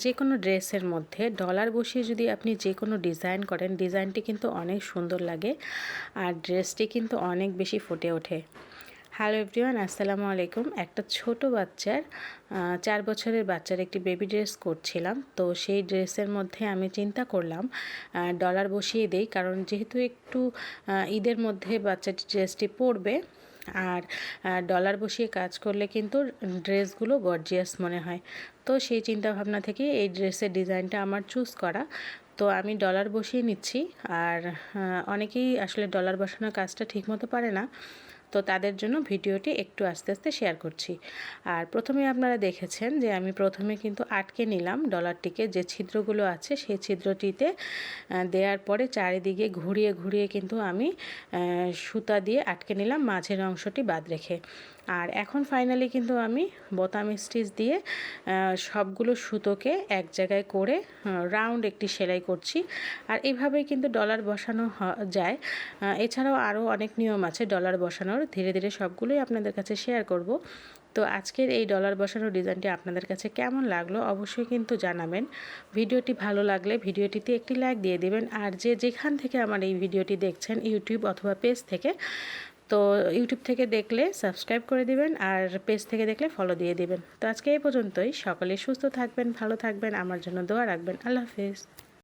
যে কোনো ড্রেসের মধ্যে ডলার বসিয়ে যদি আপনি যে কোনো ডিজাইন করেন, ডিজাইনটি কিন্তু অনেক সুন্দর লাগে আর ড্রেসটি কিন্তু অনেক বেশি ফুটে ওঠে। হ্যালো এভরিওয়ান, আসসালামু আলাইকুম। একটা ছোট বাচ্চার 4 বছরের বাচ্চার একটি বেবি ড্রেস করছিলাম। তো সেই ড্রেসের মধ্যে আমি চিন্তা করলাম ডলার বসিয়ে দেই, কারণ যেহেতু একটু ঈদের মধ্যে বাচ্চাটি ড্রেসটি পরবে আর ডলার বসিয়ে কাজ করলে কিন্তু ড্রেসগুলো গর্জিয়াস মনে হয়। তো সেই চিন্তা ভাবনা থেকে এই ড্রেসের ডিজাইনটা আমার চুজ করা। তো আমি ডলার বসিয়ে নিচ্ছি। আর অনেকেই আসলে ডলার বসানোর কাজটা ঠিকমতো পারে না, তো তাদের জন্য ভিডিওটি একটু আস্তে আস্তে শেয়ার করছি। আর প্রথমে আপনারা দেখেছেন যে আমি প্রথমে কিন্তু আটকে নিলাম ডলারটিকে, যে ছিদ্রগুলো আছে সেই ছিদ্রটিতে দেওয়ার পরে চারিদিকে ঘুরিয়ে ঘুরিয়ে কিন্তু আমি সুতা দিয়ে আটকে নিলাম, মাঝের অংশটি বাদ রেখে। আর এখন ফাইনালি কিন্তু আমি বোতাম স্টিচ দিয়ে সবগুলো সুতোকে এক জায়গায় করে রাউন্ড একটি সেলাই করছি। আর এইভাবেই কিন্তু ডলার বসানো যায়। এছাড়াও আরও অনেক নিয়ম আছে ডলার বসানোর, ধীরে ধীরে সবগুলোই আপনাদের কাছে শেয়ার করব। তো আজকের এই ডলার বসানোর ডিজাইনটি আপনাদের কাছে কেমন লাগলো অবশ্যই কিন্তু জানাবেন। ভিডিওটি ভালো লাগলে ভিডিওটিতে একটি লাইক দিয়ে দেবেন। আর যেখান থেকে আমার এই ভিডিওটি দেখছেন, ইউটিউব অথবা পেজ থেকে, তো ইউটিউব থেকে দেখলে সাবস্ক্রাইব করে দিবেন আর পেজ থেকে দেখলে ফলো দিয়ে দিবেন। তো আজকে এই পর্যন্তই। সকলে সুস্থ থাকবেন, ভালো থাকবেন, আমার জন্য দোয়া রাখবেন। আল্লাহ হাফেজ।